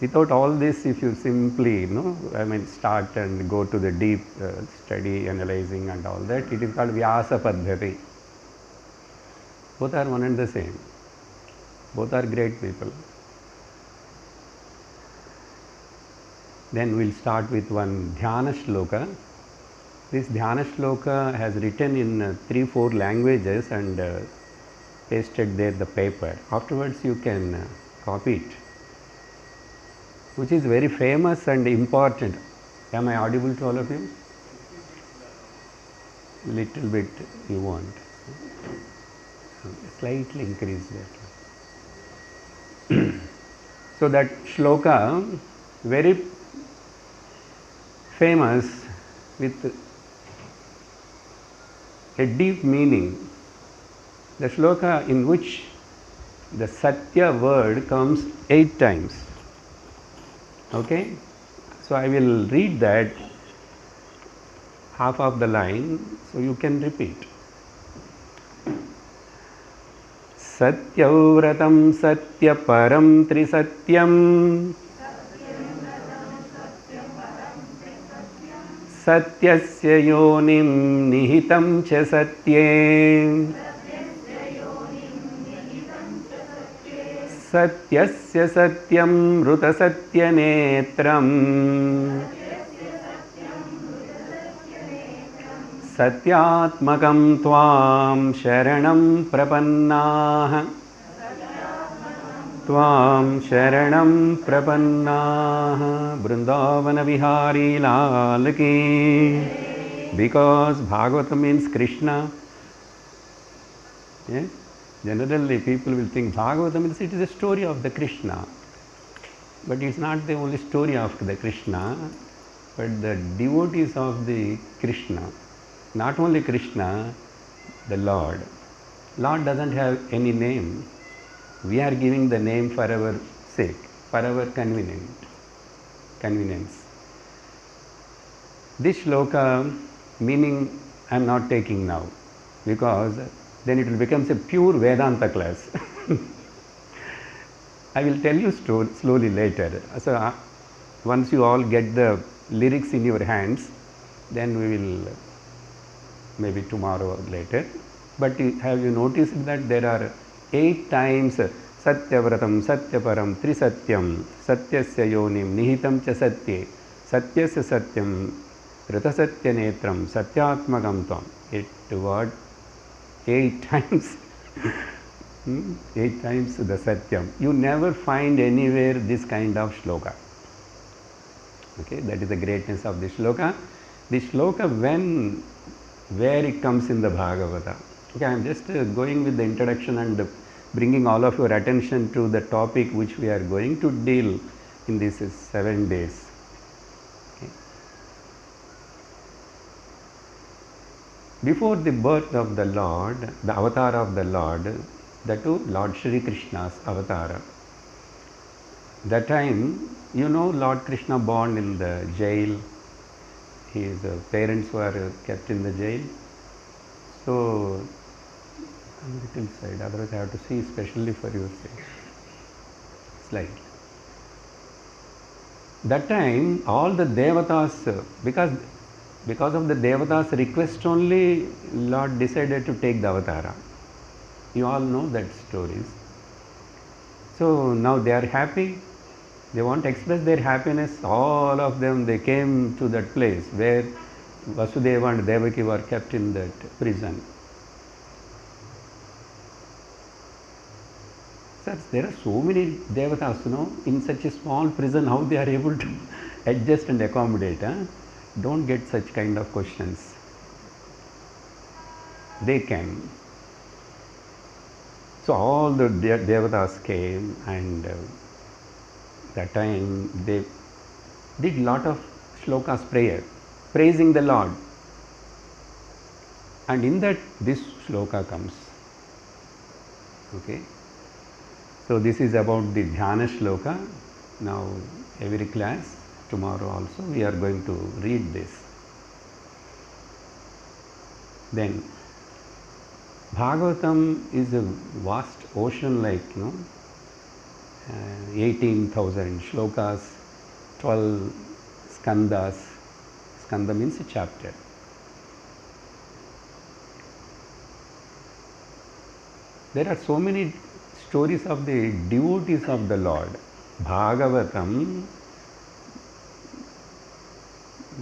Without all this, if you simply, start and go to the deep study, analyzing and all that, it is called Vyasa Paddhati. Both are one and the same. Both are great people. Then we'll start with one Dhyana Shloka. This Dhyana Shloka has written in 3-4 languages and pasted there the paper. Afterwards you can copy it, which is very famous and important. Am I audible to all of you? Little bit you want. Slightly increase that. So that shloka, very famous with a deep meaning. The shloka in which the Satya word comes 8 times. Okay? So I will read that half of the line, so you can repeat. Satyavratam satyaparam trisatyam satyasya yonim nihitam cha satye satyasya satyam ruta satyanetram satyatmakam tvam sharanam prapannaha tvam sharanam prapannaha. Vrindavana Vihari Lal ki. Because Bhagavatam means Krishna. Yes? Generally people will think Bhagavatam means it is a story of the Krishna. But it's not the only story of the Krishna, but the devotees of the Krishna. Not only Krishna, the Lord. Lord doesn't have any name. We are giving the name for our sake, for our convenience. This shloka meaning I am not taking now, because then it will become a pure Vedanta class. I will tell you slowly later. So once you all get the lyrics in your hands, then we will maybe tomorrow or later. But have you noticed that there are 8 times Satyavratam, Satyaparam, Trisatyam, Satyasya yonim, Nihitam cha satye, Satyasya satyam, Rita satyanetram, Satyatmakam tvam. 8 times. 8 times the Satyam. You never find anywhere this kind of shloka. Okay, that is the greatness of this shloka. This shloka, where it comes in the Bhagavata. Okay, I am just going with the introduction and bringing all of your attention to the topic which we are going to deal in these 7 days. Okay. Before the birth of the Lord, the avatar of the Lord, that too Lord Shri Krishna's avatar, that time, you know, Lord Krishna born in the jail. His parents were kept in the jail. So, on the little side, otherwise I have to see especially for your sake. Slide. That time, all the devatas, because of the devatas' request only, Lord decided to take the avatara. You all know that stories. So now they are happy. They want to express their happiness. All of them, they came to that place where Vasudeva and Devaki were kept in that prison. Sir, there are so many devatas, in such a small prison, how they are able to adjust and accommodate. Don't get such kind of questions. They can. So all the devatas came, and that time they did lot of shlokas, prayer, praising the Lord. And in that, this shloka comes. Okay. So this is about the Dhyana shloka. Now every class, tomorrow also, we are going to read this. Then Bhagavatam is a vast ocean, like 18,000 shlokas, 12 skandhas. Skandha means a chapter. There are so many stories of the devotees of the Lord. Bhagavatam,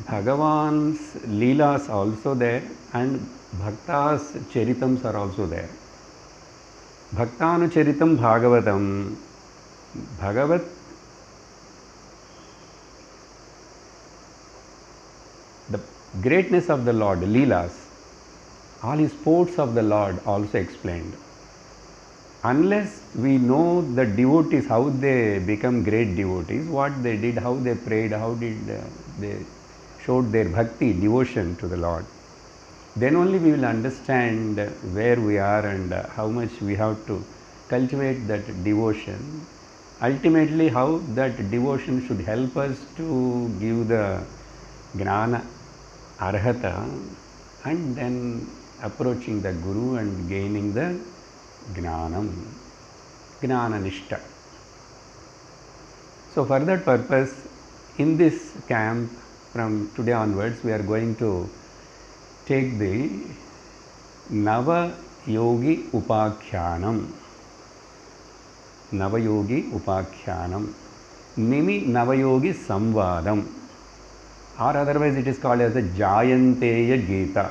Bhagavan's Leelas also there, and Bhakta's Charitams are also there. Bhaktanu Charitam Bhagavatam, Bhagavat the greatness of the Lord, Leelas, all his sports of the Lord also explained. Unless we know the devotees, how they become great devotees, what they did, how they prayed, how did they showed their bhakti, devotion to the Lord, then only we will understand where we are and how much we have to cultivate that devotion. Ultimately, how that devotion should help us to give the gnana, arhata, and then approaching the Guru and gaining the gnanam, gnana nishta. So for that purpose, in this camp, from today onwards, we are going to take the Nava Yogi Upakhyanam. Nava Yogi Upakhyanam. Nimi Navayogi Samvadam. Or otherwise it is called as the Jāyantēya Gita.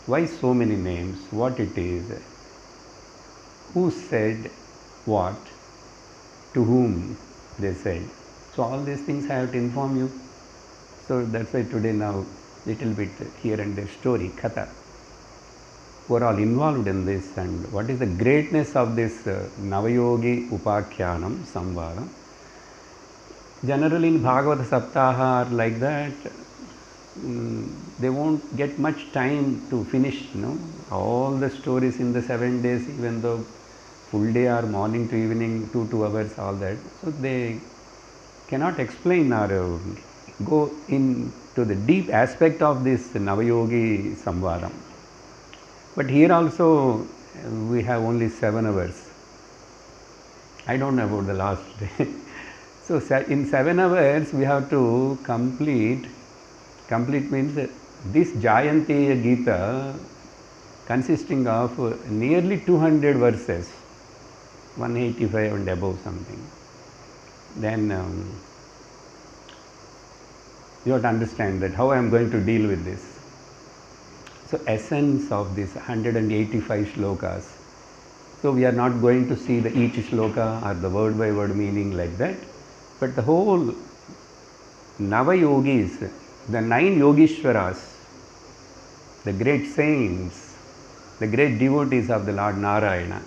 Why so many names? What it is? Who said what? To whom they said? So all these things I have to inform you. So that's why today now little bit here and there story, katha, who are all involved in this, and what is the greatness of this Navayogi Upakhyanam Samvadam. Generally in Bhagavata Saptaha are like that. They won't get much time to finish, all the stories in the 7 days, even though full day or morning to evening, 2 hours, all that. So they cannot explain or go into the deep aspect of this Navayogi Samvadam. But here also we have only 7 hours. I don't know about the last day. So in 7 hours we have to complete means this Jāyantēya Gita consisting of nearly 200 verses, 185 and above something. Then you have to understand that how I am going to deal with this. So essence of this 185 shlokas. So we are not going to see each shloka or the word by word meaning like that, but the whole Navayogis, the 9 Yogishwaras, the great saints, the great devotees of the Lord Narayana,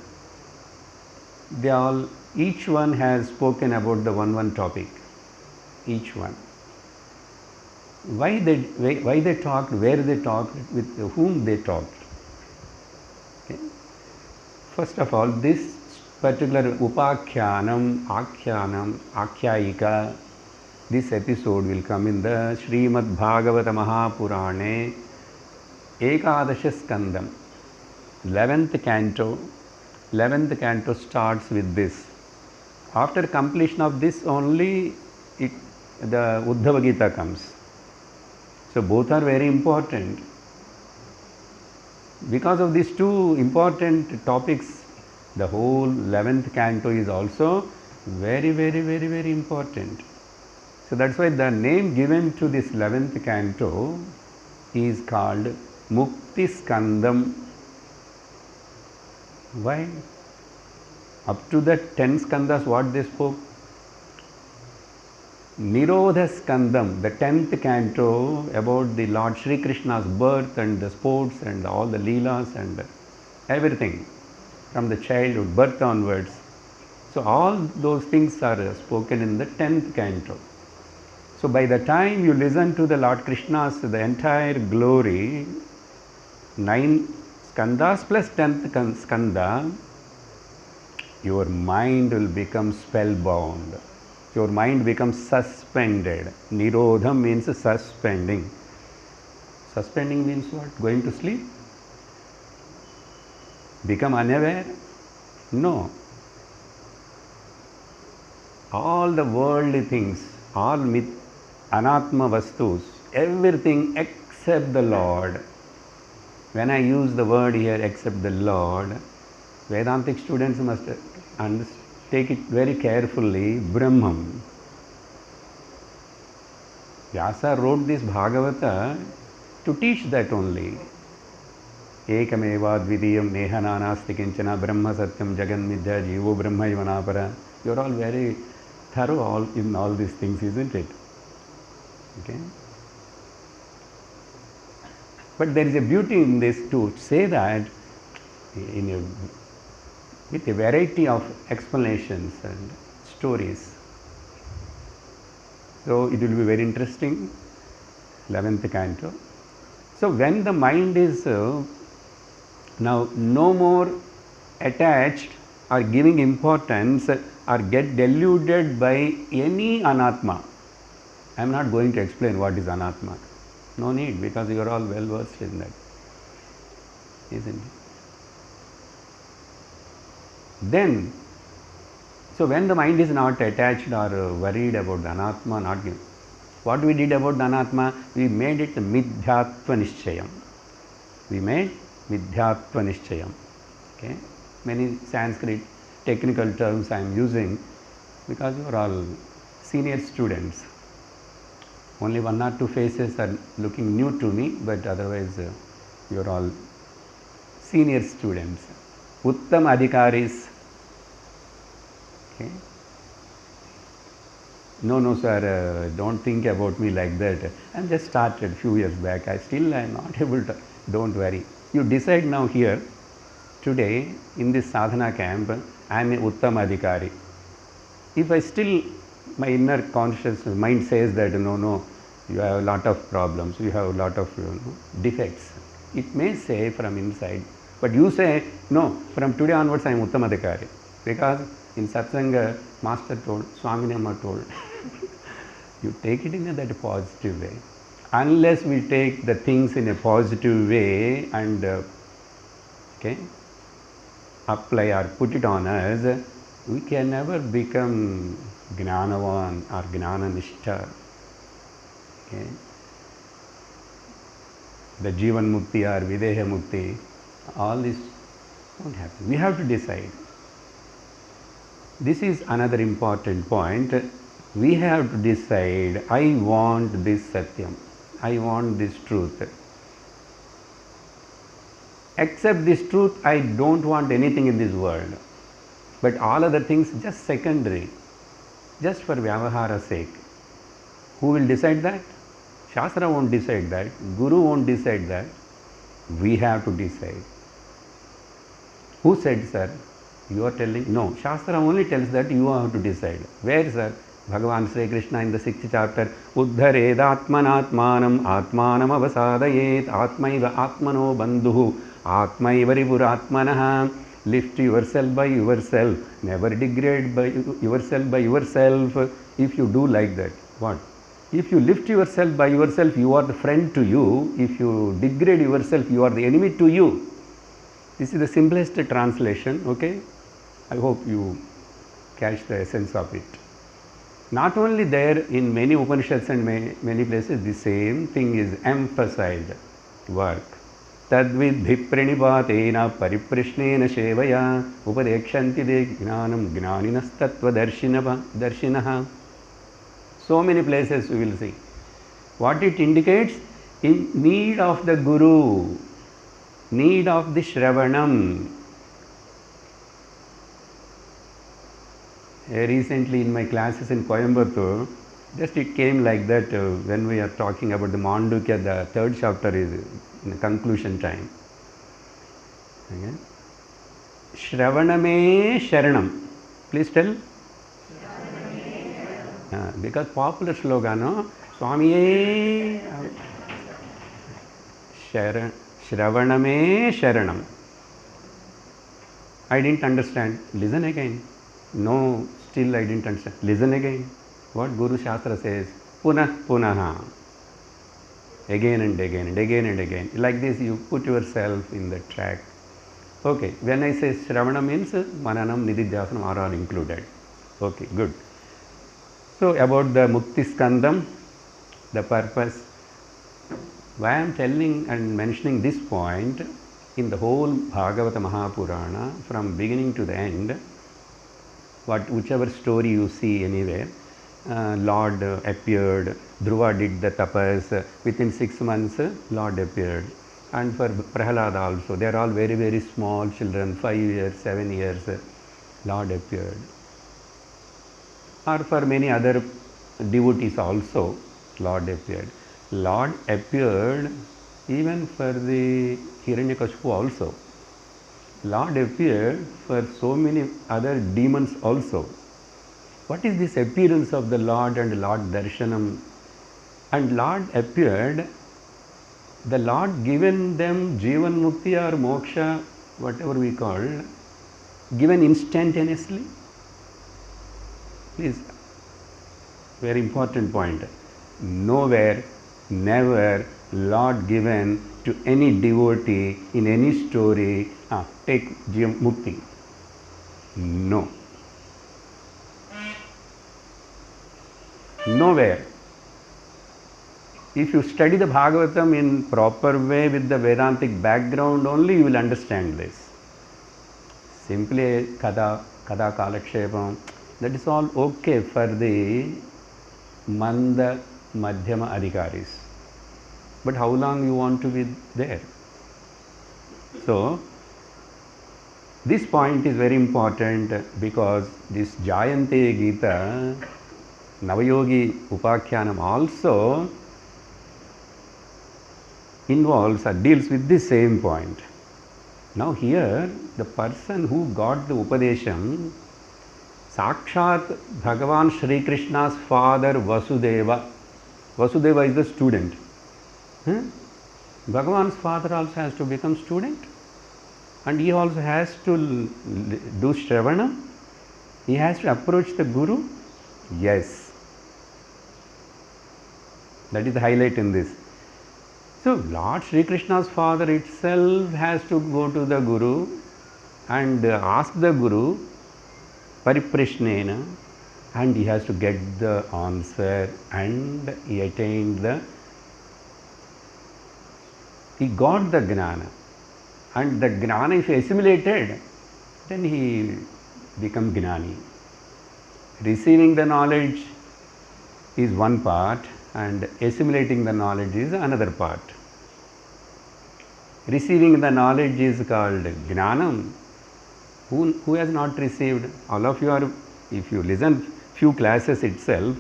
they all, each one has spoken about the one topic, each one. Why they talked, where they talked, with whom they talked. Okay. First of all, this particular Upakhyanam, Akhyanam, Akhyayika, this episode will come in the Srimad Bhagavata Mahapurane, Ekadasha Skandam, 11th canto. 11th canto starts with this. After completion of this only, the Uddhava Gita comes. So both are very important. Because of these 2 important topics, the whole 11th canto is also very important. So that's why the name given to this 11th canto is called Mukti Skandam. Why? Up to the 10 skandhas, what they spoke? Nirodha Skandam, the 10th canto, about the Lord Sri Krishna's birth and the sports and all the Leelas and everything from the childhood, birth onwards. So all those things are spoken in the 10th canto. So by the time you listen to the Lord Krishna's, the entire glory, 9 skandhas plus 10th skandha, your mind will become spellbound. Your mind becomes suspended. Nirodham means suspending. Suspending means what? Going to sleep? Become unaware? No. all the worldly things, all anatma vastus, everything except the Lord. When I use the word here, except the Lord, Vedantic students must take it very carefully, Brahman. Vyasa wrote this Bhagavata to teach that only. Ekameva dvidiyam nehananasti kinchana brahma satyam jagan midya jivo brahma ivanapara. You are all very thorough in all these things, isn't it? Okay. But there is a beauty in this to say that with a variety of explanations and stories. So it will be very interesting, 11th canto. So when the mind is now no more attached or giving importance or get deluded by any anatma. I am not going to explain what is anatma. No need, because you are all well versed in that, isn't it? Then, so when the mind is not attached or worried about the anatma, not given, what we did about the anatma, we made it midhyatva nishchayam. We made midhyatva nishchayam. Okay? Many Sanskrit technical terms I am using because you are all senior students. Only 1 or 2 faces are looking new to me, but otherwise you are all senior students. Uttam adhikaris. Okay. No sir, don't think about me like that. I am just started few years back. I am not able to. Don't worry. You decide now here, today in this sadhana camp, I am a Uttam adhikari. If I still, my inner conscious mind says that no, you have a lot of problems, you have a lot of defects. It may say from inside, but you say, no, from today onwards I am Uttam adhikari. Because in Satsanga, Master told, Swami Amma told, you take it in that positive way. Unless we take the things in a positive way and apply or put it on us, we can never become Gnanavan or Gnananishta. Okay. The Jivan Mukti or Videha Mukti, all this won't happen. We have to decide. This is another important point. We have to decide, I want this Satyam, I want this truth. Except this truth, I don't want anything in this world. But all other things just secondary, just for Vyavahara sake. Who will decide that? Shastra won't decide that, Guru won't decide that. We have to decide. Who said, sir? You are telling? No, Shastra only tells that you have to decide. Where, sir? Bhagavan Sri Krishna in the 6th chapter, Uddhared atmanatmanam atmanam avasadayet atmaiva atmano bandhu atmaiva ripuratmanaha. Lift yourself by yourself, never degrade by yourself by yourself. If you do like that, what? If you lift yourself by yourself, you are the friend to you. If you degrade yourself, you are the enemy to you. This is the simplest translation, okay? I hope you catch the essence of it. Not only there, in many Upanishads and many places, the same thing is emphasized. Work. Tadvidhi pranipatena pariprashnena shevaya upadekshanti de gnanam gnaninas tattva darshinaha. So many places we will see. What it indicates? In need of the Guru, need of the Shravanam. Recently in my classes in Coimbatore, just it came like that when we are talking about the Mandukya, the 3rd chapter is in the conclusion time. Okay. Shravaname Sharanam. Please tell. Because popular slogan, no? Swamiye Shravaname Sharanam. I didn't understand. Listen again. No, still I didn't understand. Listen again. What Guru Shastra says. Punah punaha. Again and again and again and again. Like this you put yourself in the track. Okay. When I say Shravana means Mananam, Nididhyasanam are all included. Okay, good. So about the Mukti Skandam, the purpose. Why I am telling and mentioning this point, in the whole Bhagavata Mahapurana, from beginning to the end, whichever story you see anywhere, Lord appeared, Dhruva did the tapas, within 6 months Lord appeared. And for Prahalada also, they are all very, very small children, 5 years, 7 years, Lord appeared. Or for many other devotees also, Lord appeared. Lord appeared even for the Hiranyakashipu also. Lord appeared for so many other demons also. What is this appearance of the Lord and Lord Darshanam? And Lord appeared, the Lord given them Jivan Mukti or Moksha, whatever we call, given instantaneously. Please, very important point. Nowhere, never Lord given to any devotee in any story, take Jivan Mukti. No. Nowhere. If you study the Bhagavatam in proper way with the Vedantic background only, you will understand this. Simply Kada Kalakshepam, that is all okay for the Manda Madhyama Adhikaris. But how long you want to be there? So, this point is very important because this Jāyantēya Gita, Navayogi Upakhyanam also involves or deals with the same point. Now here, the person who got the Upadesham, Sakshat Bhagavan Shri Krishna's father Vasudeva. Vasudeva is the student. Bhagavan's father also has to become student, and he also has to do Shravana. He has to approach the Guru. Yes. That is the highlight in this. So, Lord Sri Krishna's father itself has to go to the Guru and ask the Guru Pariprashnena, and he has to get the answer, and he got the Gnana, and the Gnana if assimilated, then he becomes Gnani. Receiving the knowledge is one part, and assimilating the knowledge is another part. Receiving the knowledge is called Gnanam. Who has not received? All of you are, if you listen few classes itself,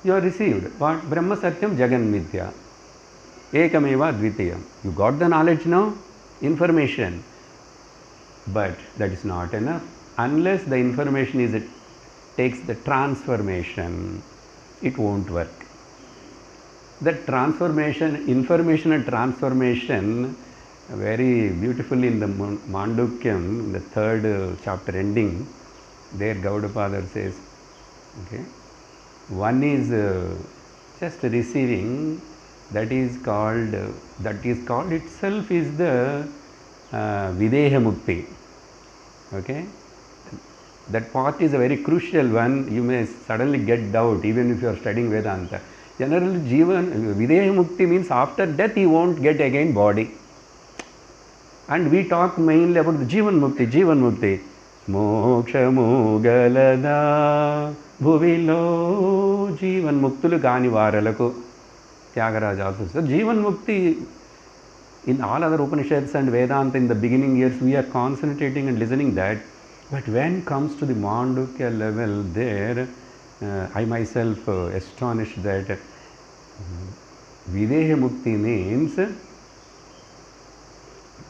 you are received. What? Brahma Satyam Jagan Mithya. Ekameva Dvitiyam. You got the knowledge now, information. But that is not enough. Unless the information takes the transformation, it won't work. That transformation, information and transformation, very beautifully in the Mandukyam, the 3rd chapter ending, there Gaudapada says, okay, one is just receiving, that is called itself is the Videha Mukti. Okay, that part is a very crucial one. You may suddenly get doubt even if you are studying Vedanta. Generally, Videha Mukti means after death he won't get again body. And we talk mainly about the Jivan Mukti. Moksha Mugalada Bhuvilo Jivan Muktulu Kani Varalaku. Tyagaraja also says, Jivan Mukti, in all other Upanishads and Vedanta in the beginning years, we are concentrating and listening that. But when it comes to the Mandukya level, there, I myself astonished that Videha Mukti means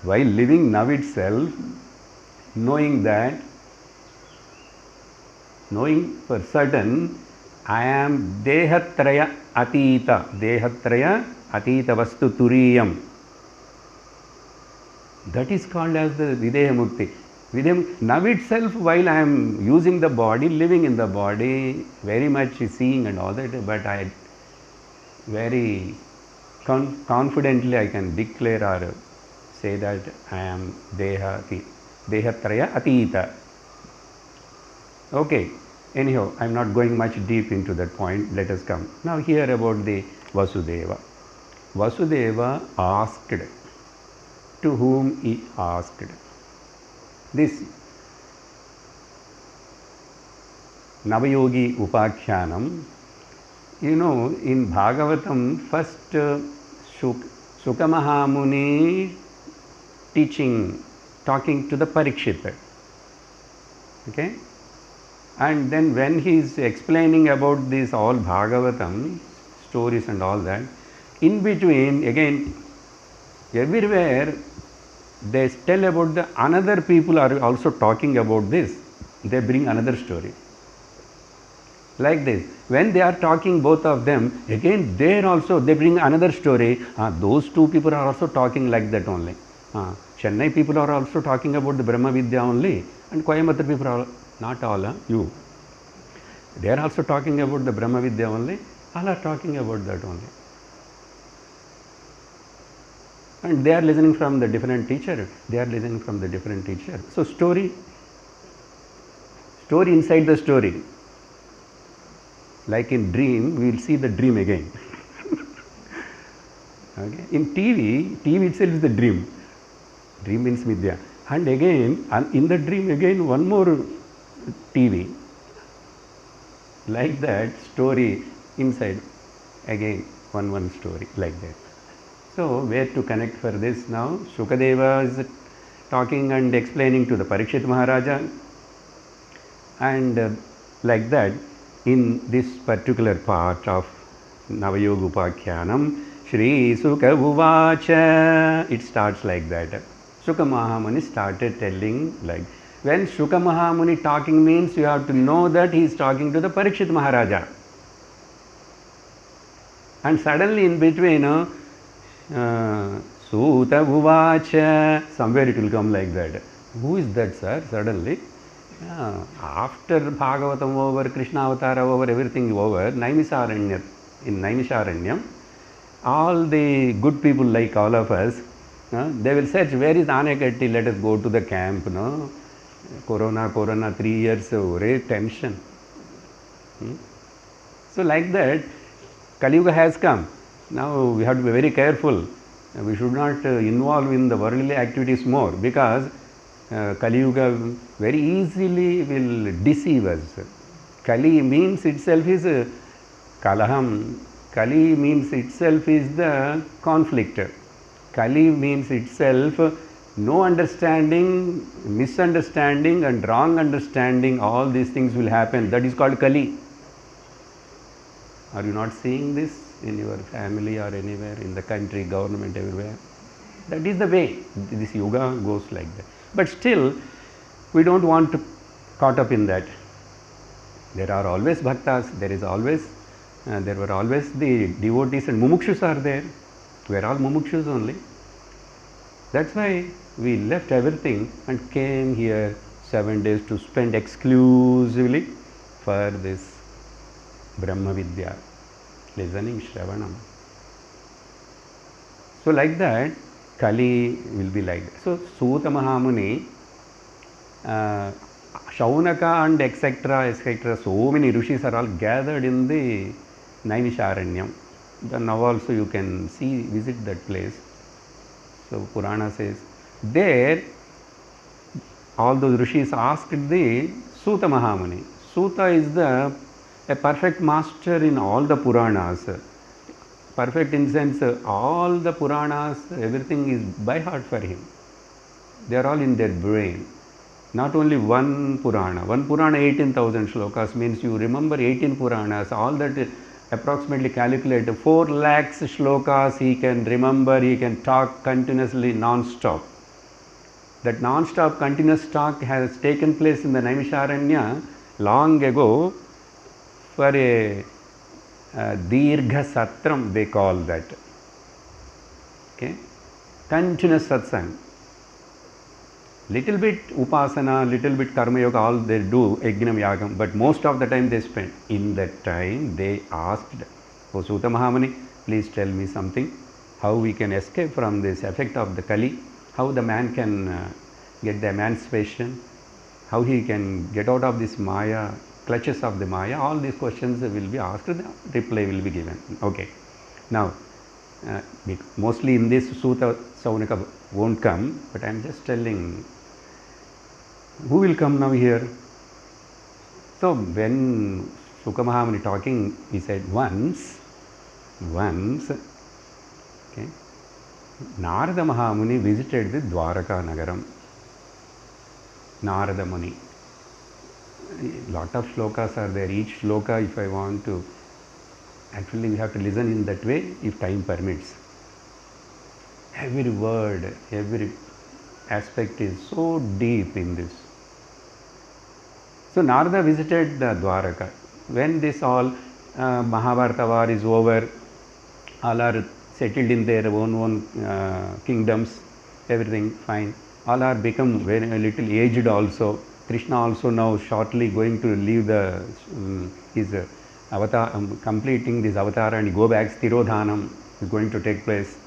while living now itself, knowing for certain, I am Dehatraya Atita Vastu Turiyam. That is called as the Videha Mukti. Now itself, while I am using the body, living in the body, very much seeing and all that, but I very confidently I can declare or say that I am Dehatraya Atita. Okay, Anyhow, I am not going much deep into that point. Let us come. Now hear about the Vasudeva. Vasudeva asked. To whom he asked? This Navayogi Upakhyanam, you know, in Bhagavatam, first Shuka Mahamuni teaching, talking to the Parikshit. Okay? And then when he is explaining about this all Bhagavatam, stories and all that, in between, again, everywhere they tell about the another people are also talking about this. They bring another story. Like this, when they are talking both of them, again there also they bring another story. Those two people are also talking like that only. Chennai people are also talking about the Brahma Vidya only, and Coimbatore people are not all, you. They are also talking about the Brahma Vidya only, all are talking about that only. And they are listening from the different teacher, they are listening from the different teacher. So story inside the story. Like in dream, we will see the dream again. Okay? In TV itself is the dream. Dream means Vidya. And again, in the dream again one more TV. Like that, story inside, again one story, like that. So, where to connect for this now? Shukadeva is talking and explaining to the Parikshit Maharaja, and like that, in this particular part of Navayoga Upakhyanam, Shri Sukha Uvacha, it starts like that. Shuka Mahamuni started telling like, when Shuka Mahamuni talking means you have to know that he is talking to the Parikshit Maharaja. And suddenly in between, Suta Uvacha, somewhere it will come like that. Who is that, sir? Suddenly. After Bhagavatam over, Krishna Avatara over, everything over, in Naimisharanyam, all the good people like all of us, they will search, where is Anekatti, let us go to the camp, no? Corona, 3 years, great tension. So like that, Kali Yuga has come. Now we have to be very careful. We should not involve in the worldly activities more, because Kali Yuga very easily will deceive us. Kali means itself is Kalaham. Kali means itself is the conflict. Kali means itself no understanding, misunderstanding and wrong understanding, all these things will happen. That is called Kali. Are you not seeing this in your family or anywhere, in the country, government, everywhere? That is the way. This yoga goes like that. But still, we don't want to caught up in that. There are always bhaktas, there were always the devotees, and mumukshus are there. We are all mumukshus only. That's why we left everything and came here 7 days to spend exclusively for this Brahma Vidya, listening, Shravanam. So like that, Kali will be like that. So Suta Mahamuni, Shaunaka and etc., so many rishis are all gathered in the Naimisharanyam. Then now also you can visit that place. So Purana says, there all those rishis asked the Suta Mahamuni. Suta is a perfect master in all the Puranas. Perfect in sense, all the Puranas, everything is by heart for him. They are all in their brain. Not only one Purana. One Purana 18,000 shlokas means you remember 18 Puranas, all that approximately calculate 4 lakhs shlokas he can remember, he can talk continuously non-stop. That non-stop continuous talk has taken place in the Naimisharanya long ago for a Dirgha Satram, they call that. Okay? Continuous satsang. Little bit upasana, little bit karma yoga, all they do, yajnam yagam, but most of the time they spend. In that time they asked, O Suta Mahamuni, please tell me something, how we can escape from this effect of the Kali, how the man can get the emancipation, how he can get out of this Maya clutches of the Maya, all these questions will be asked, the reply will be given. Okay. Now, mostly in this Sutta, Saunaka won't come, but I am just telling, who will come now here? So, when Sukha Mahamuni talking, he said once, okay, Narada Mahamuni visited the Dwaraka Nagaram. Narada Muni. Lot of shlokas are there. Each shloka, if I want to, actually we have to listen in that way if time permits. Every word, every aspect is so deep in this. So Narada visited Dwaraka. When this all Mahabharata war is over, all are settled in their own kingdoms, everything fine. All are become very a little aged also. Krishna also now shortly going to leave the his avatar, completing this avatar and go back. Stirodhanam is going to take place.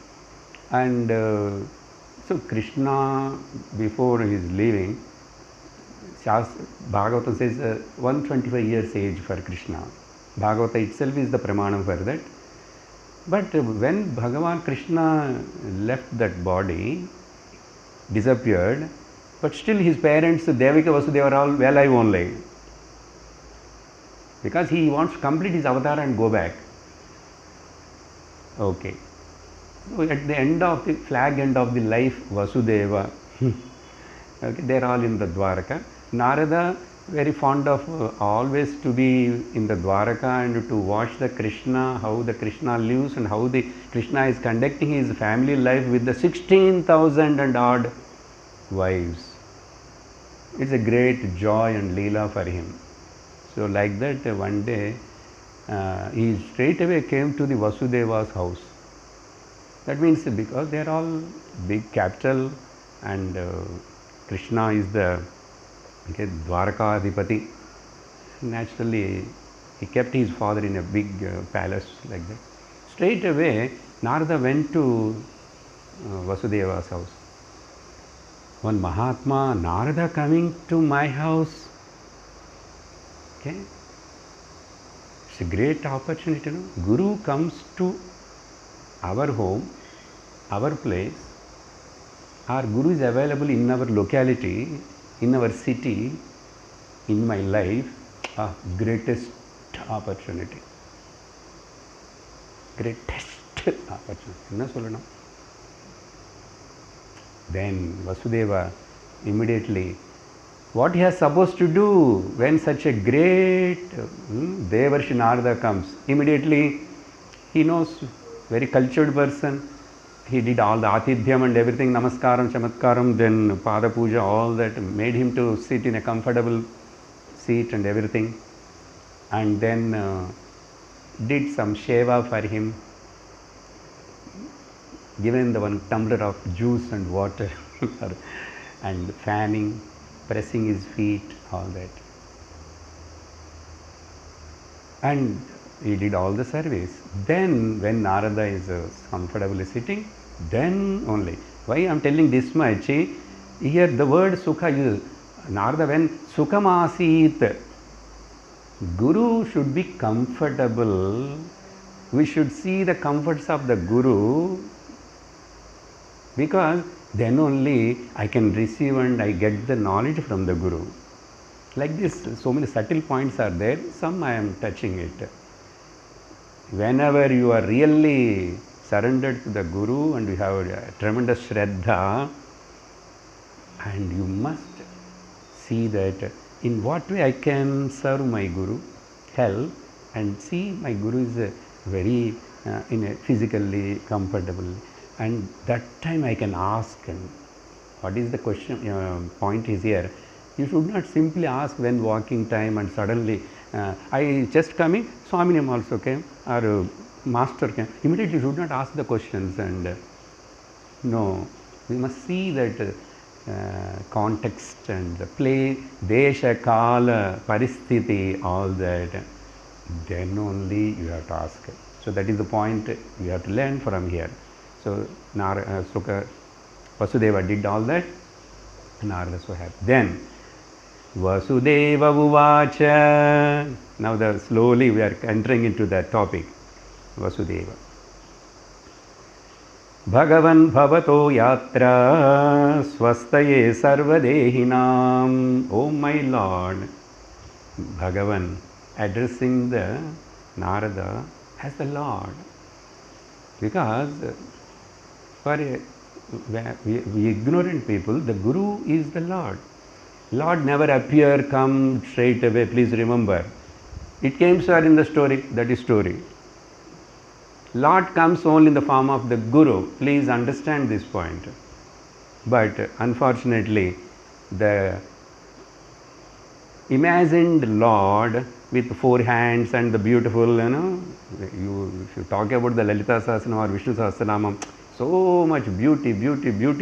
And so Krishna, before his leaving, Bhagavatam says 125 years age for Krishna. Bhagavata itself is the pramanam for that. But when Bhagavan Krishna left that body, disappeared, but still his parents, Devika, Vasudeva, are all alive only. Because he wants to complete his avatar and go back. Okay. So at the end of the flag end of the life, Vasudeva, okay, they are all in the Dwaraka. Narada, very fond of always to be in the Dwaraka and to watch the Krishna, how the Krishna lives and how the Krishna is conducting his family life with the 16,000 and odd wives. It's a great joy and leela for him. So like that, one day he straight away came to the Vasudeva's house. That means because they are all big capital and Krishna is the Dwaraka Adhipati. Naturally, he kept his father in a big palace like that. Straight away, Narada went to Vasudeva's house. One Mahatma, Narada coming to my house. Okay, it's a great opportunity. No? Guru comes to our home, our place. Our Guru is available in our locality, in our city, in my life. Greatest opportunity. Greatest opportunity. Then Vasudeva immediately, what he has supposed to do when such a great Devarshi Narada comes, immediately he knows, very cultured person, he did all the Atidhyam and everything, Namaskaram, Chamatkaram, then Pada Puja, all that, made him to sit in a comfortable seat and everything, and then did some Sheva for him, given the one tumbler of juice and water and fanning, pressing his feet, all that. And he did all the service. Then when Narada is comfortably sitting, then only. Why I am telling this much? Here the word Sukha is Narada when Sukhamasit. Guru should be comfortable. We should see the comforts of the Guru, because then only I can receive and I get the knowledge from the Guru. Like this, so many subtle points are there, some I am touching it. Whenever you are really surrendered to the Guru and you have a tremendous Shraddha, and you must see that in what way I can serve my Guru, help, and see my Guru is very physically comfortable. And that time I can ask, and what is the question, point is here, you should not simply ask when walking time and suddenly, I just coming, Swaminam also came, or Master came, immediately you should not ask the questions, and no, we must see that context and the play, Desha, Kala, Paristhiti, all that, then only you have to ask. So that is the point you have to learn from here. So Sukha, Vasudeva did all that, Narada so happy. Then Vasudeva Uvacha. Now slowly we are entering into that topic. Vasudeva. Bhagavan Bhavato Yatra Swastaye Sarvadehinam. Oh my Lord, Bhagavan addressing the Narada as the Lord. Because for we ignorant people, the Guru is the Lord. Lord never appear, come straight away, please remember. It came, sir, in the story, that is story. Lord comes only in the form of the Guru, please understand this point. But unfortunately, the imagined Lord with 4 hands and the beautiful, if you talk about the Lalita Sahasranam or Vishnu Sahasranamam, so much beauty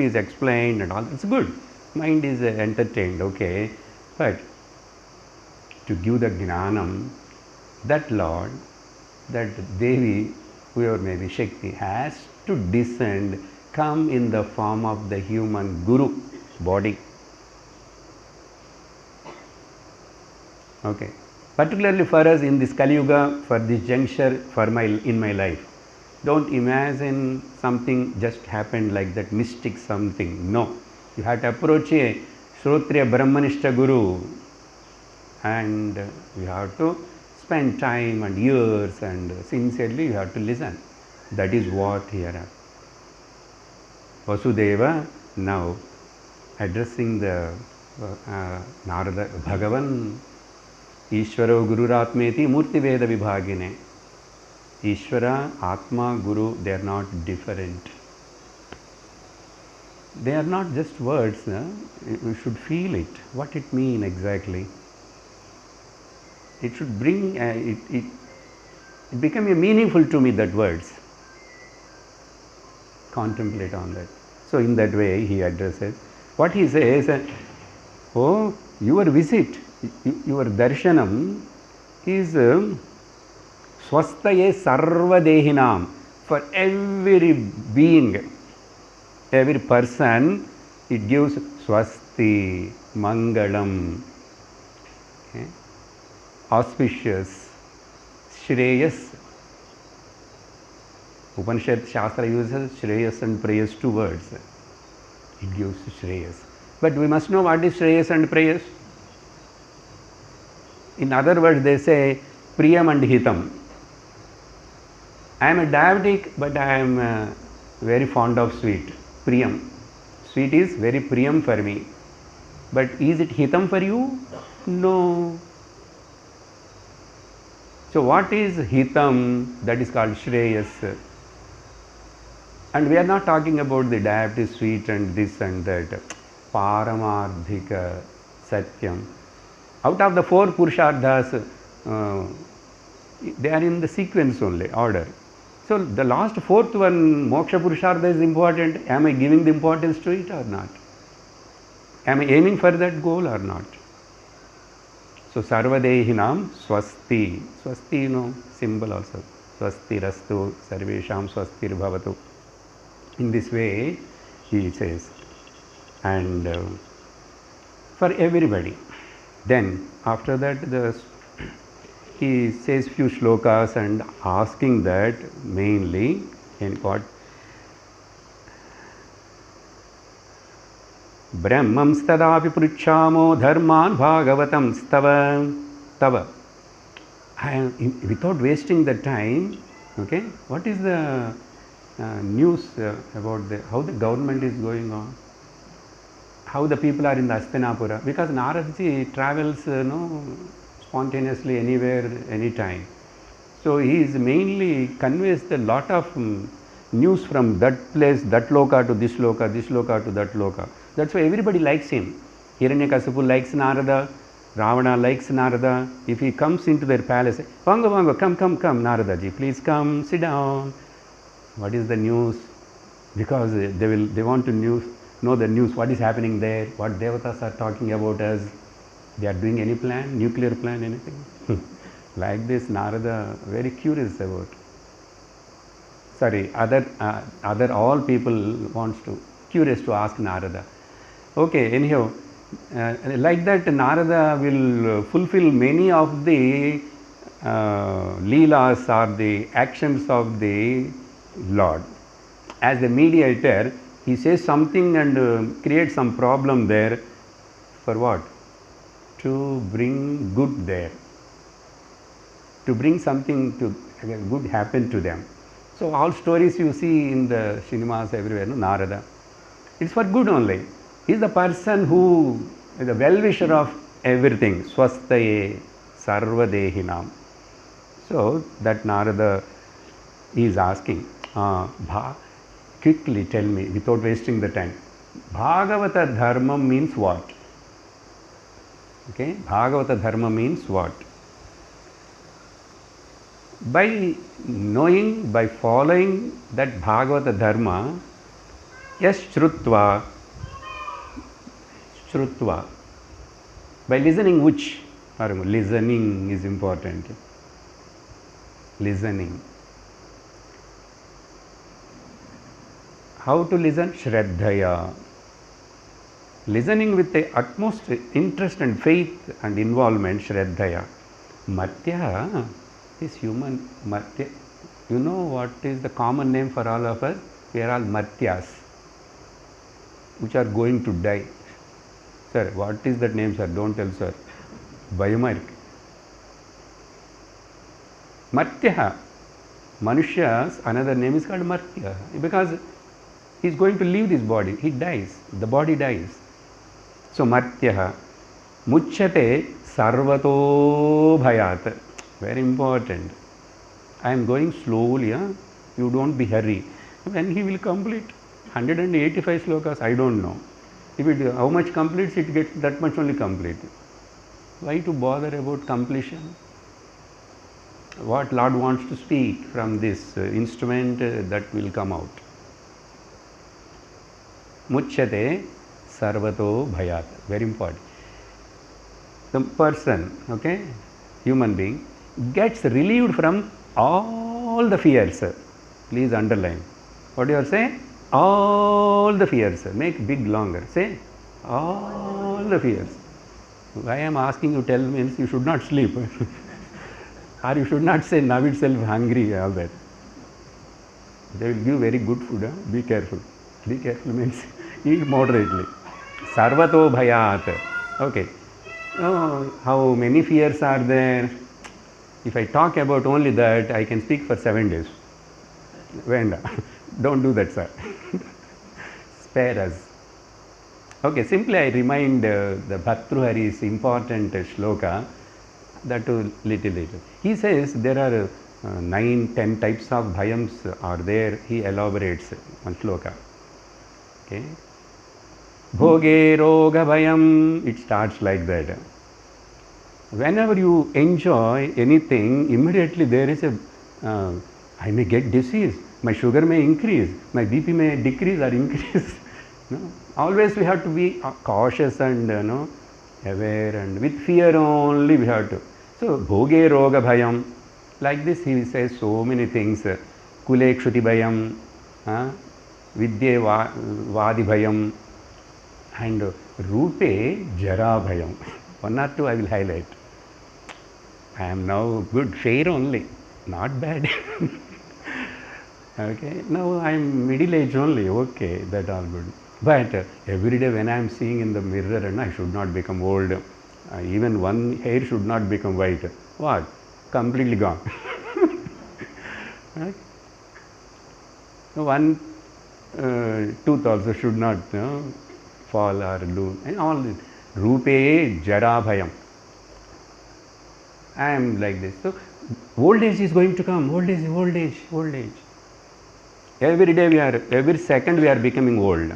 is explained and all, it's good. Mind is entertained, okay. But to give the Jnanam, that Lord, that Devi, whoever may be Shakti, has to descend, come in the form of the human Guru body. Okay. Particularly for us in this Kali Yuga, for this juncture, in my life, don't imagine something just happened like that, mystic something. No. You have to approach a Shrotriya Brahmanishta Guru and you have to spend time and years and sincerely you have to listen. That is what here happened. Vasudeva now addressing the Narada, Bhagavan, Ishvaro Gururatmeti Murti Veda Vibhagine. Ishvara, Atma, Guru, they are not different. They are not just words, you should feel it, what it means exactly. It should bring, it become meaningful to me, that words. Contemplate on that. So in that way he addresses. What he says, oh, your visit, your darshanam is swastaye sarva dehinam, for every being, every person, it gives swasti, mangalam, okay, auspicious, shreyas. Upanishad Shastra uses shreyas and prayas, 2 words. It gives shreyas. But we must know what is shreyas and prayas. In other words, they say priyam and hitam. I am a diabetic, but I am very fond of sweet. Priyam. Sweet is very priyam for me. But is it hitam for you? No. So what is hitam? That is called shreyas. And we are not talking about the diabetes sweet and this and that. Paramardhika Satyam. Out of the 4 Purusharthas, they are in the sequence only, order. So the last 4th one, Moksha Purushartha, is important. Am I giving the importance to it or not? Am I aiming for that goal or not? So Sarvadehinam Swasti. Swasti, symbol also. Swasti Rastu Sarvesham Swastir Bhavatu. In this way he says. And for everybody. Then after that he says few shlokas and asking that mainly in what? Brahmam stadapi pruchamo dharman bhagavatam tava. Without wasting the time, okay, what is the news about how the government is going on? How the people are in the Hastinapura? Because Naradaji travels spontaneously anywhere, anytime. So he is mainly conveys a lot of news from that place, that loka to this loka to that loka. That's why everybody likes him. Hiranyakasipu likes Narada, Ravana likes Narada. If he comes into their palace, Vanga, come, Naradaji, please come, sit down. What is the news? Because they want to know the news, what is happening there, what devatas are talking about us. They are doing any plan, nuclear plan, anything. Like this, Narada very curious about. Sorry, other all people curious to ask Narada. Okay, anyhow, Like that, Narada will fulfill many of the leelas or the actions of the Lord. As the mediator, he says something and creates some problem there. For what? To bring good there. To bring something to good happen to them. So all stories you see in the cinemas everywhere, no, Narada, it's for good only. He's the person who is the well-wisher of everything. Swastaye sarvadehinam. So that Narada is asking, quickly tell me, without wasting the time, Bhagavata dharma means what? Okay, Bhagavata dharma means what? By knowing, by following that Bhagavata dharma, yes, shrutva, by listening which? Listening is important. Listening. How to listen? Shraddhaya. Listening with the utmost interest and faith and involvement, Shraddhaya. Martya is human. Martya. You know what is the common name for all of us? We are all Martyas, which are going to die. Sir, what is that name, sir? Don't tell, sir. Biomark. Martya. Manushya's another name is called Martya because he is going to leave this body. He dies. The body dies. So Martya. Muchyate sarvato bhayat. Very important. I am going slowly. You don't be hurry. When he will complete 185 slokas, I don't know. If it, how much completes, it gets that much only complete. Why to bother about completion? What Lord wants to speak from this instrument that will come out. Muchyate sarvato bhayat. Very important. The person, okay, human being, gets relieved from all the fears. Please underline. What do you say? All the fears. Make big longer. Say all the fears. Why I am asking you tell means you should not sleep. Or you should not say now itself hungry, all that. They will give very good food. Be careful. Be careful means eat moderately. Sarvato bhayat. Okay. Oh, how many fears are there? If I talk about only that, I can speak for 7 days. Venda. Don't do that, sir. Spare us. Okay, simply I remind the Bhartruhari's important shloka, that too little later. He says there are 9-10 types of bhayams are there. He elaborates one shloka. Okay. Bhoge roga bhayam. It starts like that. Whenever you enjoy anything, immediately there is a, I may get disease, my sugar may increase, my BP may decrease or increase. No? Always we have to be cautious and aware, and with fear only we have to. So, bhoge roga bhayam, like this he says so many things. Kule kshuti bhayam, vidye vadi bhayam, and rupe jara bhayam. 1 or 2 I will highlight. I am now good, fair only, not bad. Okay, now I am middle age only, okay, that all good. But every day when I am seeing in the mirror, and I should not become old, even one hair should not become white. What? Completely gone. Right? One tooth also should not fall or do, and all this. Rupe jara bhayam. I am like this. So, old age is going to come. Old age, old age, old age. Every day we are, every second we are becoming old.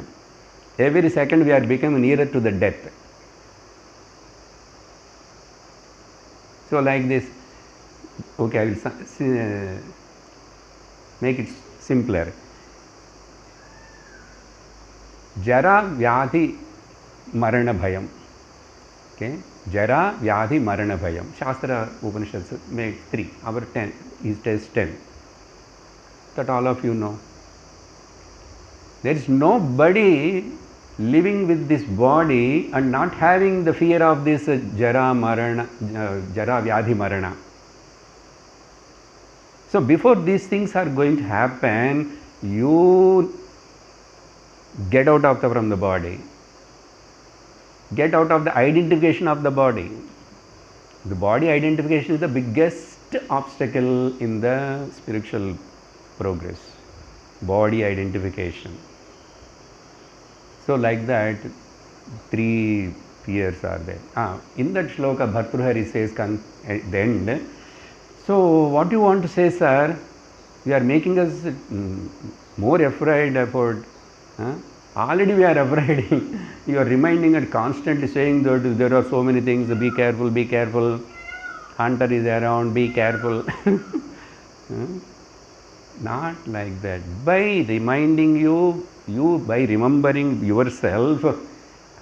Every second we are becoming nearer to the death. So, like this. Okay, I will make it simpler. Jara vyadhi marana bhayam. Okay, Jara vyadhi marana bhayam. Shastra Upanishads make 3. Our 10 is test 10. That all of you know. There is nobody living with this body and not having the fear of this jara vyadhi marana. So before these things are going to happen, you get out of from the body. Get out of the identification of the body. The body identification is the biggest obstacle in the spiritual progress. Body identification. So like that, 3 fears are there. In that shloka, Bhartrhari says at the end, so what you want to say, sir? You are making us more afraid about. Already we are afraid. You are reminding and constantly saying that there are so many things. Be careful, be careful. Hunter is around. Be careful. Not like that. By reminding you by remembering yourself,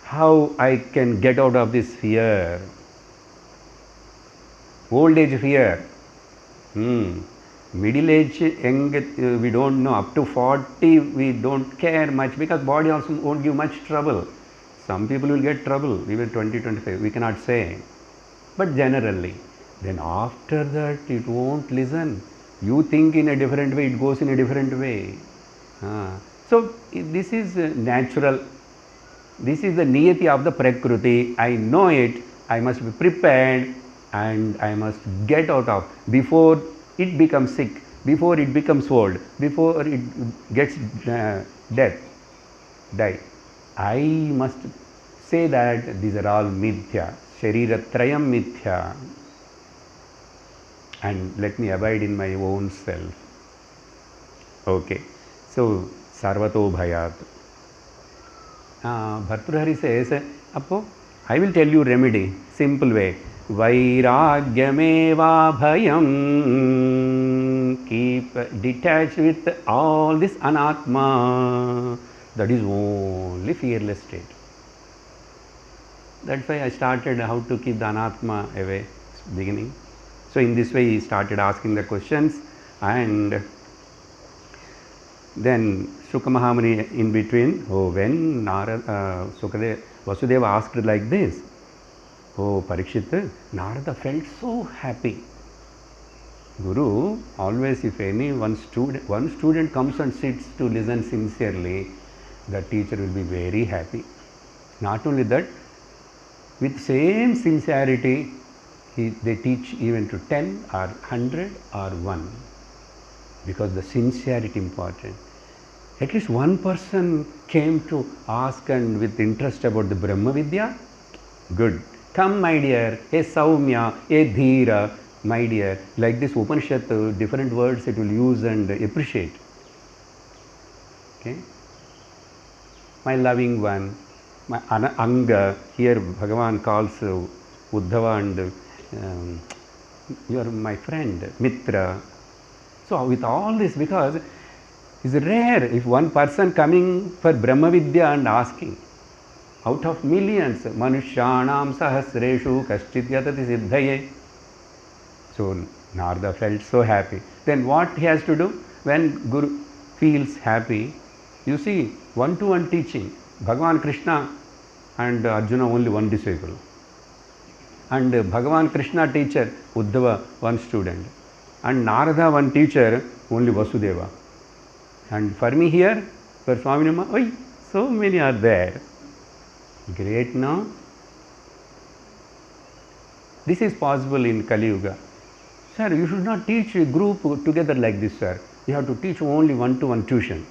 how I can get out of this fear. Old age fear. Middle age, young, we don't know. Up to 40, we don't care much because body also won't give much trouble. Some people will get trouble, even 20, 25, we cannot say. But generally, then after that, it won't listen. You think in a different way, it goes in a different way. So, this is natural. This is the niyati of the Prakriti. I know it. I must be prepared and I must get out of before it becomes sick, before it becomes old, before it gets die. I must say that these are all mithya, shariratrayam mithya, and let me abide in my own self. Okay, so sarvato bhayat. Bhartrhari says, Appo, I will tell you remedy, simple way. Vairagyameva bhayam. Keep detached with all this anatma. That is only fearless state. That's why I started how to keep the anatma away, beginning. So in this way he started asking the questions, and then Shuka Mahamuni in between, when Vasudeva asked like this, Parikshit, Narada felt so happy. Guru, always if one student comes and sits to listen sincerely, the teacher will be very happy. Not only that, with same sincerity, they teach even to 10 or 100 or 1. Because the sincerity important. At least one person came to ask and with interest about the Brahma Vidya. Good. Come, my dear, a Saumya, a Dhira, my dear. Like this Upanishad, different words it will use and appreciate. Okay? My loving one, my Anga, here Bhagavan calls Uddhava and you are my friend, Mitra. So with all this, because it's rare if one person coming for Brahma Vidya and asking, out of millions, Manushyanam Sahasreshu Kaschit Yatati Siddhaye. So Narada felt so happy. Then what he has to do? When Guru feels happy, you see, 1-to-1 teaching. Bhagavan Krishna and Arjuna only one disciple. And Bhagavan Krishna teacher, Uddhava one student. And Narada one teacher, only Vasudeva. And for me here, for Swaminama, so many are there. Great, no? This is possible in Kali Yuga. Sir, you should not teach a group together like this, sir. You have to teach only 1-to-1 tuition.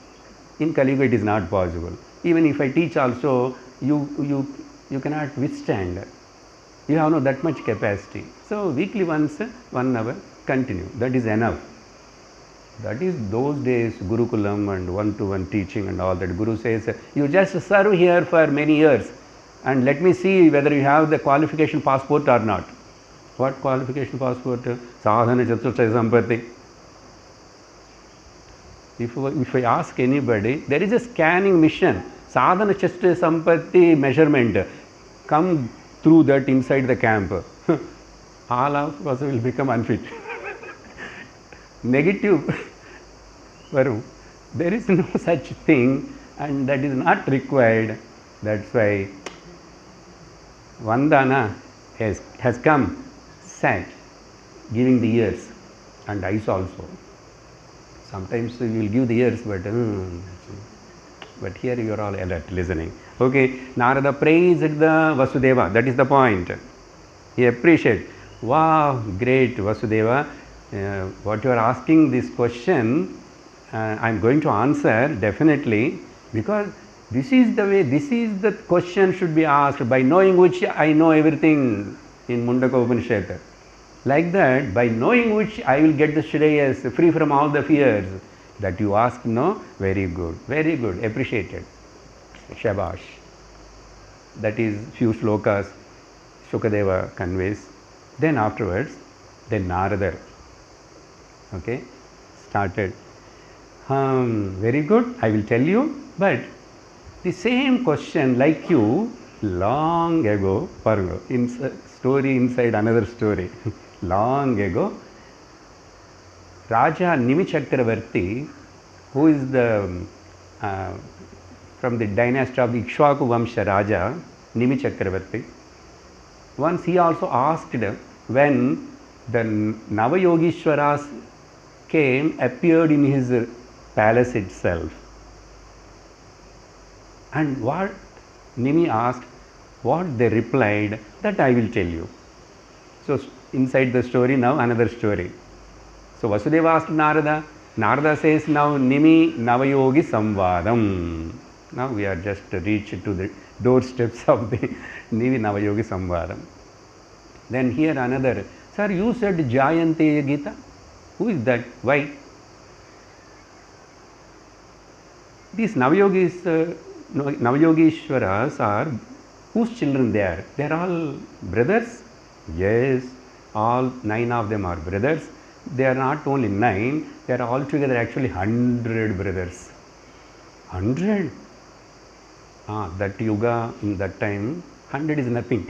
In Kali Yuga it is not possible. Even if I teach also, you cannot withstand. You have not that much capacity. So weekly once, 1 hour, continue. That is enough. That is those days Gurukulam and 1-to-1 teaching and all that. Guru says, you just serve here for many years and let me see whether you have the qualification passport or not. What qualification passport? Sadhana Chaturthaya Sampatti. If I ask anybody, there is a scanning mission. Sadhana Chaturthaya Sampatti measurement. Come through that inside the camp. All of us will become unfit. Negative. Varu. There is no such thing and that is not required. That's why Vandana has come, sat, giving the ears and eyes also. Sometimes you will give the ears, but here you are all alert, listening. Okay, Narada praised the Vasudeva, that is the point. He appreciated, wow, great Vasudeva, what you are asking this question, I am going to answer definitely, because this is the way, this is the question should be asked, by knowing which I know everything in Mundaka Upanishad. Like that, by knowing which I will get the Shreyas, free from all the fears. That you ask, no? Very good, appreciated. Shabash. That is few slokas Shukadeva conveys. Then afterwards, then Narada, okay, started. Very good, I will tell you, but the same question like you, long ago, in story inside another story, long ago, Raja Nimi Chakravarti, who is the from the dynasty of the Ikshvaku Vamsha Raja, Nimi Chakravarti, once he also asked when the Navayogishwaras appeared in his palace itself. And what Nimi asked, what they replied, that I will tell you. So inside the story now another story. So Vasudeva asked Narada, Narada says now Nimi Navayogi Samvadam. Now we are just reached to the doorsteps of the Nimi Navayogi Samvadam. Then here another, sir, you said Jāyantēya Gita. Who is that? Why? These Navayogishwaras are, whose children they are? They are all brothers? Yes, all 9 of them are brothers. They are not only 9, they are altogether actually 100 brothers. 100? That yuga, in that time, 100 is nothing.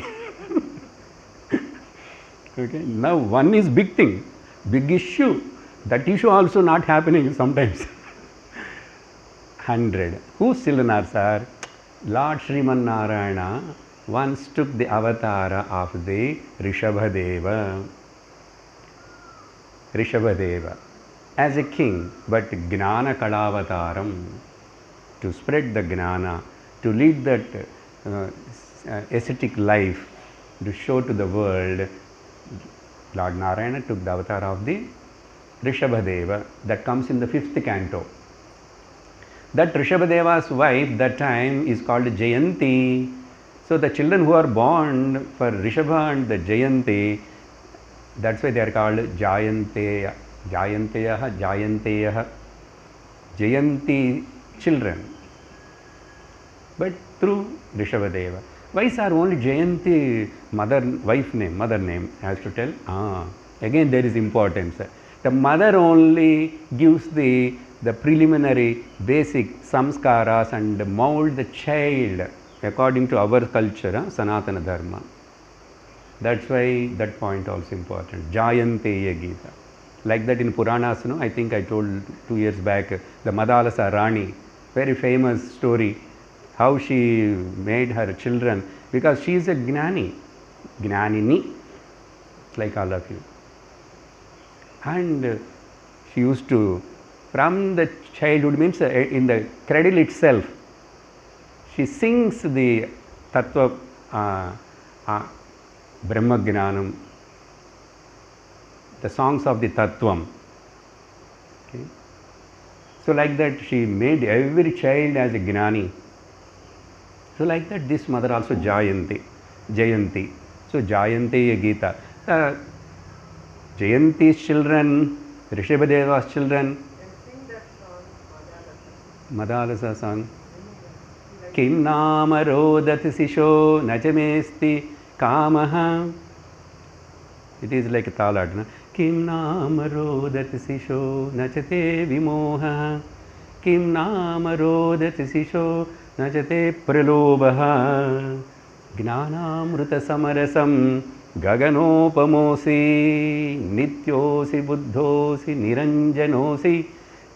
Okay, now one is big thing, big issue. That issue also not happening sometimes. 100. Whose children are, sir? Lord Sriman Narayana once took the avatar of the Rishabhadeva as a king, but Gnana Kalavataram, to spread the Gnana, to lead that ascetic life, to show to the world. Lord Narayana took the avatar of the Rishabhadeva, that comes in the 5th canto. That Rishabhadeva's wife that time is called Jāyantēya. So the children who are born for Rishabha and the Jāyantēya, that's why they are called Jāyantēya. Jāyantēya. Jayanti children. But through Rishabhadeva. Why sir only Jayanti mother name has to tell? Again there is importance. The mother only gives the preliminary basic samskaras and mold the child according to our culture, Sanatana Dharma. That's why that point also important. Jāyantēya Gita. Like that in Puranas, I think I told 2 years back, the Madalasa Rani, very famous story, how she made her children, because she is a Gnanini, like all of you. And she used to, from the childhood, means in the cradle itself, she sings the Tattva Brahma Gnanam, the songs of the Tattvam. Okay. So like that she made every child as a Gnani. So like that this mother also Jayanti. So Jāyantēya Gita. Jayanti's children, Rishabhadeva's children. Sing that song, Madalasa song. Kim nama rodat sisho nachamesti kamaha. It is like a talat, na? Kim nama rodat sisho nachate vimoha. Kim nama rodat sisho nachate pralobha. Gnanamruta samarasam gaganopamosi. Nityosi buddhosi niranjanosi.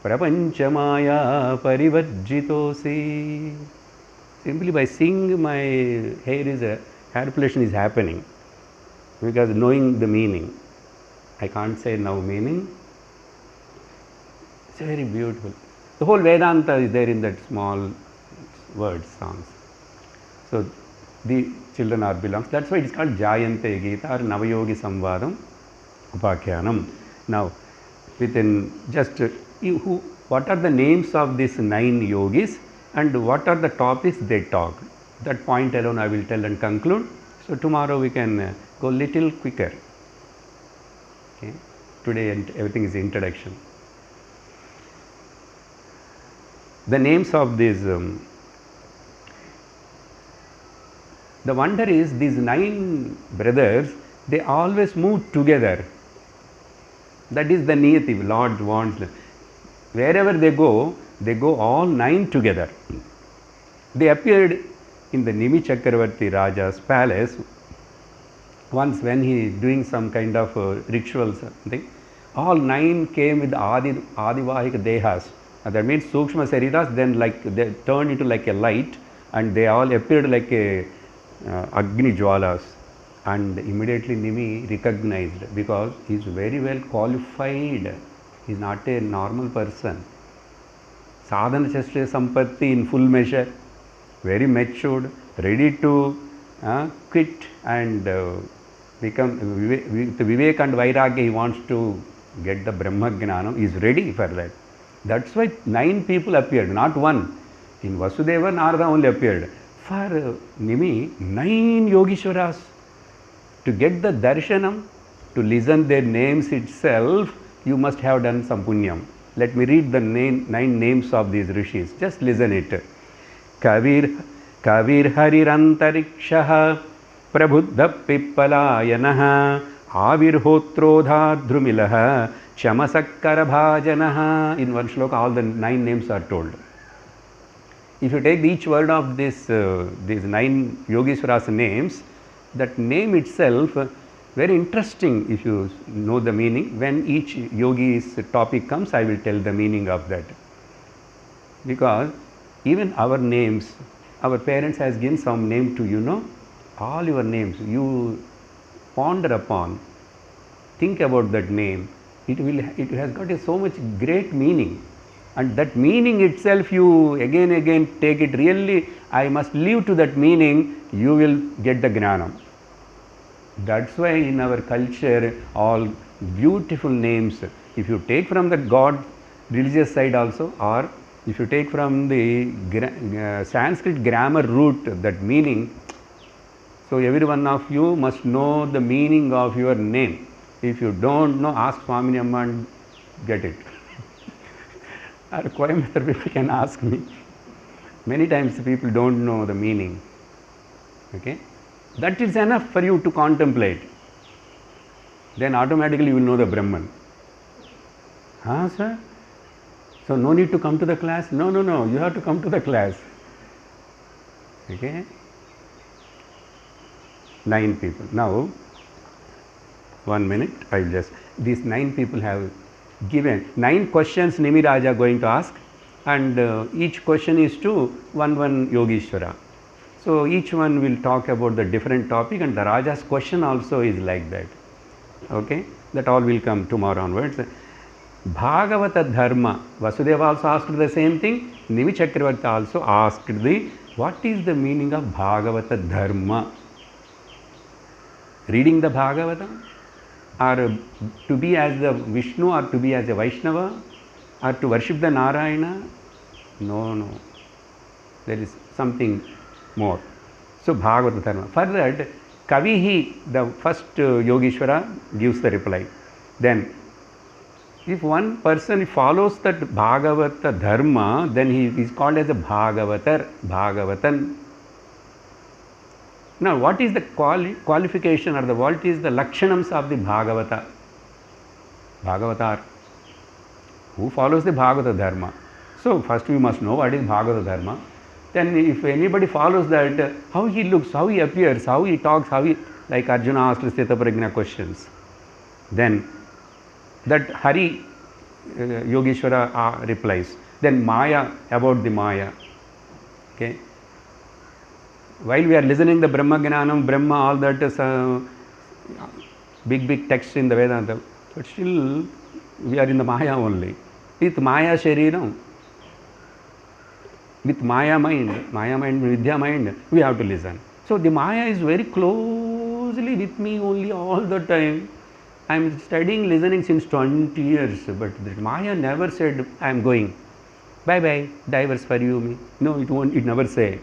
Prapanchamaya parivarjitosi. Simply by seeing my hair population is happening, because knowing the meaning. I can't say now meaning. It's very beautiful. The whole Vedanta is there in that small words, songs. So the children are belongs. That's why it's called Jāyantēya Gita or Navayogi Samvadam Upakhyanam. Now, within just what are the names of these 9 yogis and what are the topics they talk? That point alone I will tell and conclude. So tomorrow we can go little quicker. Okay. Today everything is introduction. The names of these, the wonder is these 9 brothers, they always move together. That is the niyati, Lord wants. Wherever they go all 9 together. They appeared in the Nimi Chakravarti Raja's palace once when he is doing some kind of rituals thing. All 9 came with Adivahika Dehas. That means Sukshma Sariras, then like they turned into like a light and they all appeared like a Agni Jwalas. And immediately Nimi recognized, because he is very well qualified. He is not a normal person. Sadhana Shastra Sampatti in full measure, very matured, ready to quit and become with Vivek and Vairagya. He wants to get the Brahma Jnana. He is ready for that. That's why 9 people appeared, not 1. In Vasudeva, Narada only appeared. For Nimi, 9 Yogishwaras. To get the darshanam, to listen their names itself, you must have done some punyam. Let me read the 9 names of these rishis. Just listen it. Kavir Harirantarikshaha Prabhuddha Pippalayanah Avirhotrodha Dhrumilaha Shamasakkara Bhajanaha. In one shloka, all the 9 names are told. If you take each word of these 9 Yogishwaras names, that name itself very interesting if you know the meaning. When each yogi's topic comes, I will tell the meaning of that. Because even our names, our parents has given some name to you, all your names, you ponder upon, think about that name. It has got so much great meaning. And that meaning itself, you again take it really, I must live to that meaning, you will get the Gnanam. That's why in our culture, all beautiful names, if you take from the God religious side also, or if you take from the Sanskrit grammar root, that meaning, so every one of you must know the meaning of your name. If you don't know, ask Swamini Amma and get it. Or Coimbatore people can ask me. Many times people don't know the meaning. Okay? That is enough for you to contemplate. Then automatically you will know the Brahman. Sir? So no need to come to the class? No, you have to come to the class. Okay? 9 people. Now, 1 minute, I will just, these 9 people have given 9 questions Nimi Raja going to ask, and each question is to one Yogishwara. So each one will talk about the different topic, and the Raja's question also is like that. Okay? That all will come tomorrow onwards. Bhagavata Dharma. Vasudeva also asked the same thing. Nimi Chakravarti also asked what is the meaning of Bhagavata Dharma? Reading the Bhagavatam? Or to be as the Vishnu, or to be as a Vaishnava, or to worship the Narayana? No. There is something more. So Bhagavata Dharma. For that, Kavihi, the first Yogishwara, gives the reply. Then, if one person follows that Bhagavata Dharma, then he is called as a Bhagavatar, Bhagavatan. Now, what is the qualification, or what is the Lakshanams of the Bhagavata? Bhagavatar. Who follows the Bhagavata Dharma? So, first we must know what is Bhagavata Dharma. Then if anybody follows that, how he looks, how he appears, how he talks, like Arjuna asked Sthita Prajna questions. Then that Hari Yogeshwara replies. Then Maya, about the Maya. Okay. while we are listening the Brahma Jnanam, Brahma, all that is big text in the Vedanta, but still we are in the Maya only. With Maya Shariram, with Maya mind, Vidya mind, we have to listen. So the Maya is very closely with me only all the time. I am studying, listening since 20 years, but the Maya never said, I am going. Bye bye, divorce for you, me. No, it won't, it never say,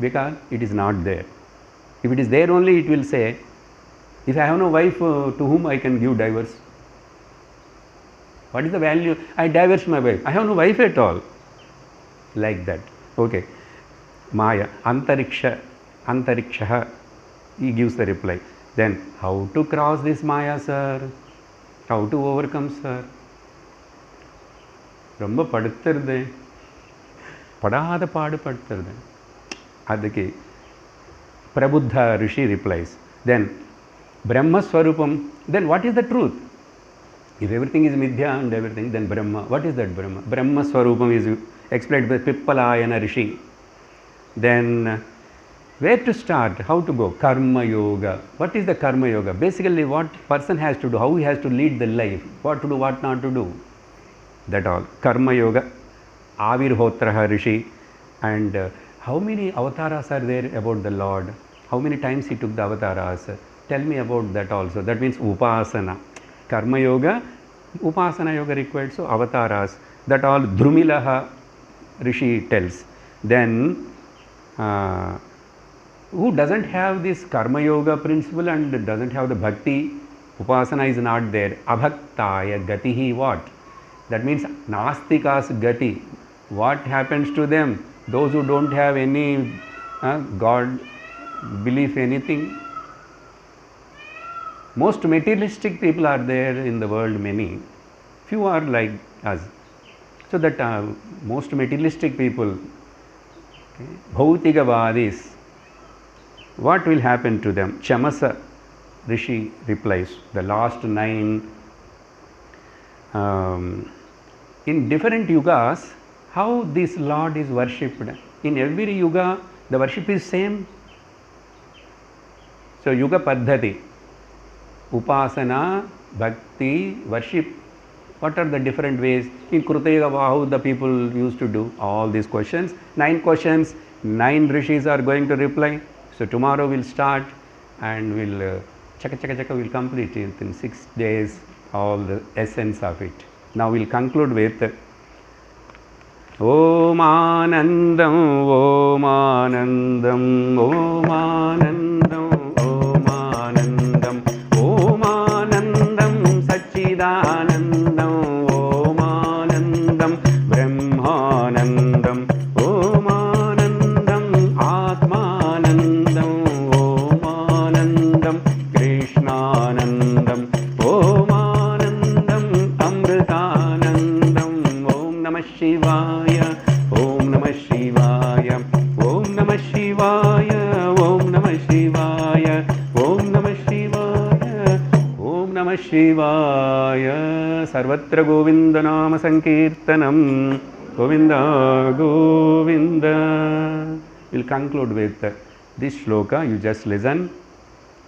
because it is not there. If it is there only, it will say, if I have no wife, to whom I can give divorce? What is the value? I divorced my wife. I have no wife at all. Like that. Okay. Maya, Antariksha, he gives the reply. Then, how to cross this Maya, sir? How to overcome, sir? ரொம்ப படுத்துறது படாத பாடுபடுத்துறது அதுக்கு Prabhuddha Rishi replies, then Brahma Swarupam, then what is the truth? If everything is Midya and everything, then Brahma, what is that Brahma? Brahma Swarupam is explained by Pippalayana Rishi. Then where to start? How to go? Karma Yoga. What is the Karma Yoga? Basically what person has to do, how he has to lead the life, what to do, what not to do. That all. Karma Yoga, Avirhotraha Rishi, and how many avatars are there about the Lord? How many times he took the avatars? Tell me about that also. That means Upasana. Karma Yoga, Upasana Yoga required, so avatars. That all Dhrumilaha Rishi tells. Then, who doesn't have this Karma Yoga principle and doesn't have the Bhakti, Upasana is not there. Abhaktaya Gatihi what? That means Nastikas Gati. What happens to them? Those who don't have any God belief anything. Most materialistic people are there in the world, many. Few are like us. So that most materialistic people, okay, Bhautigavadis, what will happen to them? Chamasa Rishi replies, the last 9. In different yugas, how this Lord is worshipped. In every yuga, the worship is same. So, yuga paddhati, upasana, bhakti, worship. What are the different ways? In Krutega, how the people used to do all these questions. 9 questions, 9 rishis are going to reply. So, tomorrow we'll start and we'll we'll complete it in 6 days, all the essence of it. Now we'll conclude with Om Anandam, Om Anandam, Om Anandam, Om Anandam, Om Anandam, Satchidanandam, Om Anandam, Brahmanandam, Om Anandam, Atmanandam, Om Anandam, Krishnanandam, Om Anandam, Amritanandam, Om Namah Shivaya, Om Namah Shivaya, Om Namah Shivaya, Om Namah Shivaya, Om Namah Shivaya, Om Namah Shivaya. Sarvatra Govinda Nama Sankirtanam, Govinda Govinda. We'll conclude with this shloka. You just listen.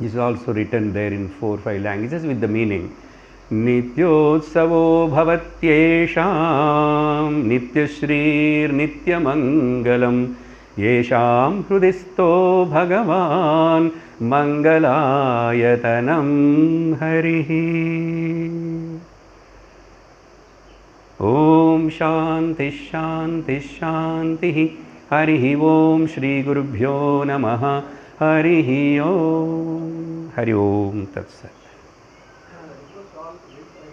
This is also written there in 4-5 languages with the meaning. Nityotsavo bhavatyesham nityashrir nityamangalam yesham hrudisto bhagavan mangalayatanam harihi. Om Shanti Shanti Shanti Harihi Om Shri Gurubhyo Namaha Harihi Om Hari Om Tat Sat.